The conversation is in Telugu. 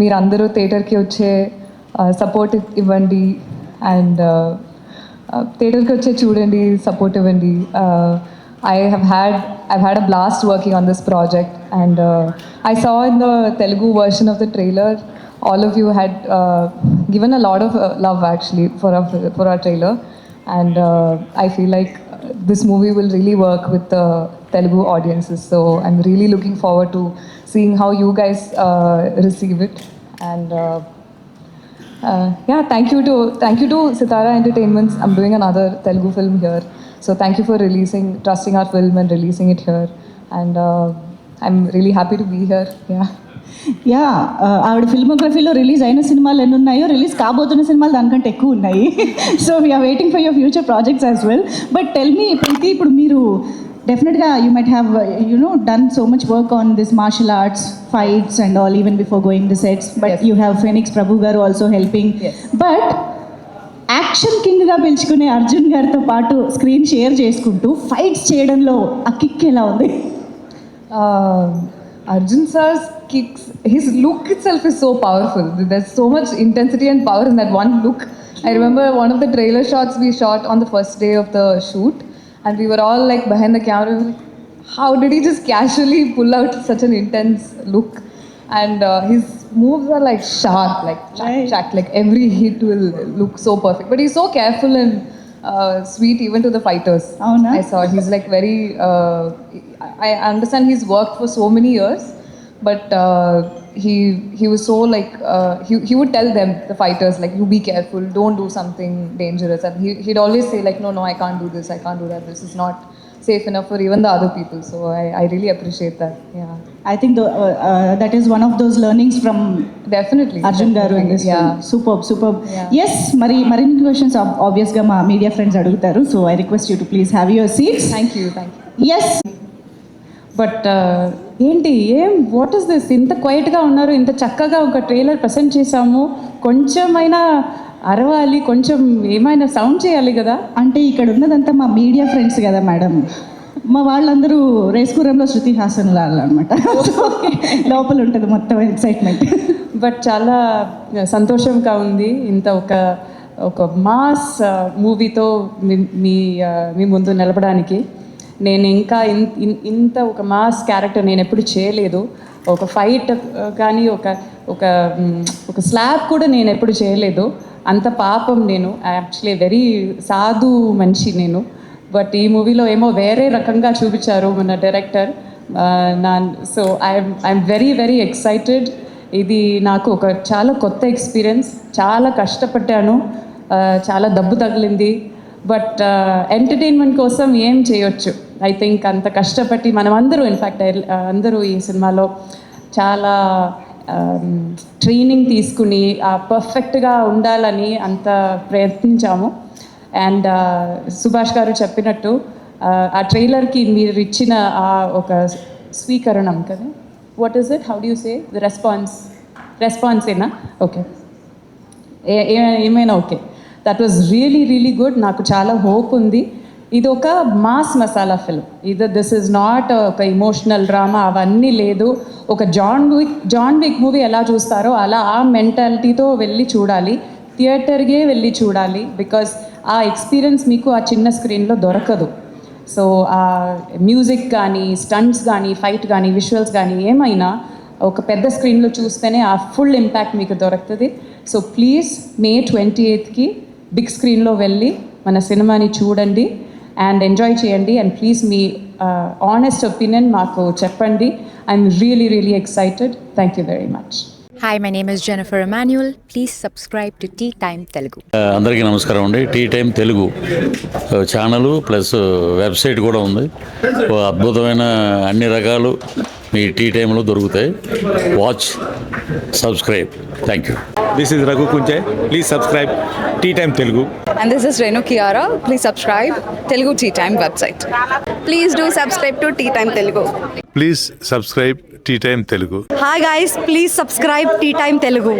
మీరందరూ థియేటర్కి వచ్చే సపోర్ట్ ఇవ్వండి అండ్ థియేటర్కి వచ్చే చూడండి, సపోర్ట్ ఇవ్వండి. I've had a blast working on this project, and I saw in the Telugu version of the trailer, all of you had given a lot of love actually for our trailer, and I feel like this movie will really work with the Telugu audiences. So I'm really looking forward to seeing how you guys receive it, and yeah, thank you to Sitara Entertainments. I'm doing another Telugu film here, so thank you for trusting our film and releasing it here, and I'm really happy to be here. Yeah ఆవిడ ఫిల్మోగ్రఫీలో రిలీజ్ అయిన సినిమాలు ఎన్ని ఉన్నాయో రిలీజ్ కాబోతున్న సినిమాలు దానికంటే ఎక్కువ ఉన్నాయి. So we're waiting for your future projects as well. But tell me Preethi, ఇప్పుడు మీరు డెఫినెట్గా you might have done so much work on this martial arts fights and all even before going the sets, but you have Phoenix Prabhu గారు ఆల్సో హెల్పింగ్. బట్ యాక్షన్ కింగ్గా పిలుచుకునే అర్జున్ గారితో పాటు స్క్రీన్ షేర్ చేసుకుంటూ ఫైట్స్ చేయడంలో ఆ కిక్ ఎలా ఉంది? Arjun sir's kicks, his look itself is so powerful. There's so much intensity and power in that one look. I remember one of the trailer shots we shot on the first day of the shoot, and we were all like behind the camera, like, how did he just casually pull out such an intense look? And his moves are like sharp, like chack, like every hit will look so perfect. But he's so careful and sweet even to the fighters. Oh, no? I saw he's like very I understand he's worked for so many years, but he was so like he would tell them, the fighters, like, you be careful, don't do something dangerous, and he'd always say like, no, I can't do this, I can't do that, this is not safe enough for even the other people. So I really appreciate that. Yeah, I think that is one of those learnings from definitely Arjun garu in this film. Superb. Yeah. Yes, marini questions obvious ga ma media friends adugutaru, so I request you to please have your seats. Thank you. Yes, but ఏంటి వాట్ ఇస్ దిస్, ఇంత క్వైట్గా ఉన్నారు, ఇంత చక్కగా ఒక ట్రైలర్ ప్రజెంట్ చేసాము, కొంచెమైనా అరవాలి, కొంచెం ఏమైనా సౌండ్ చేయాలి కదా. అంటే ఇక్కడ ఉన్నదంతా మా మీడియా ఫ్రెండ్స్ కదా మేడం, మా వాళ్ళందరూ రేస్కురంలో శృతి హాసన్ లాగా అనమాట. లోపల ఉంటుంది మొత్తం ఎక్సైట్మెంట్. బట్ చాలా సంతోషంగా ఉంది ఇంత ఒక మాస్ మూవీతో మీ ముందు నిలపడానికి. నేను ఇంకా ఇంత ఒక మాస్ క్యారెక్టర్ నేను ఎప్పుడు చేయలేదు. ఒక ఫైట్ కానీ ఒక స్లాబ్ కూడా నేను ఎప్పుడు చేయలేదు. అంత పాపం నేను, యాక్చువల్లీ వెరీ సాధు మనిషి నేను. బట్ ఈ మూవీలో ఏమో వేరే రకంగా చూపించారు మన director. So I'm very very excited. ఇది నాకు ఒక చాలా కొత్త ఎక్స్పీరియన్స్. చాలా కష్టపడ్డాను, చాలా దెబ్బ తగిలింది. బట్ ఎంటర్టైన్మెంట్ కోసం ఏం చేయొచ్చు. ఐ థింక్ అంత కష్టపడి మనం అందరూ, ఇన్ఫ్యాక్ట్ అందరూ ఈ సినిమాలో చాలా ట్రైనింగ్ తీసుకుని పర్ఫెక్ట్గా ఉండాలని అంత ప్రయత్నించాము. అండ్ సుభాష్ గారు చెప్పినట్టు ఆ ట్రైలర్కి మీరు ఇచ్చిన ఒక స్వీకరణం కదా, what is it, how do you say, the రెస్పాన్సేనా? ఓకే, ఏమైనా okay, that was really good. నాకు చాలా హోప్ ఉంది. ఇది ఒక mass masala film. This is not ఒక ఇమోషనల్ డ్రామా, అవన్నీ లేదు. ఒక జాన్ విక్ మూవీ ఎలా చూస్తారో అలా ఆ మెంటాలిటీతో వెళ్ళి చూడాలి, థియేటర్కే వెళ్ళి చూడాలి. బికాజ్ ఆ ఎక్స్పీరియన్స్ మీకు ఆ చిన్న స్క్రీన్లో దొరకదు. సో ఆ మ్యూజిక్ కానీ, స్టంట్స్ కానీ, ఫైట్ కానీ, విజువల్స్ కానీ ఏమైనా ఒక పెద్ద స్క్రీన్లో చూస్తేనే ఆ ఫుల్ ఇంపాక్ట్ మీకు దొరుకుతుంది. సో ప్లీజ్ May 28కి బిగ్ స్క్రీన్లో వెళ్ళి మన సినిమాని చూడండి అండ్ ఎంజాయ్ చేయండి. And please me honest opinion మాకు చెప్పండి. I'm really excited. Thank you very much. Hi, my name is Jennifer Emmanuel. Please subscribe to Tea Time Telugu. అందరికీ నమస్కారం అండి. Tea time Telugu channel plus website కూడా ఉంది. అద్భుతమైన అన్ని రకాలు మీ టీ టైంలో దొరుకుతాయి. Watch, subscribe. Thank you. This is Raghu Kunjay. Please subscribe Tea Time Telugu. And this is Renu Kiara. Please subscribe Telugu Tea Time website. Please do subscribe to Tea Time Telugu. Please subscribe Tea Time Telugu. Hi guys, please subscribe Tea Time Telugu.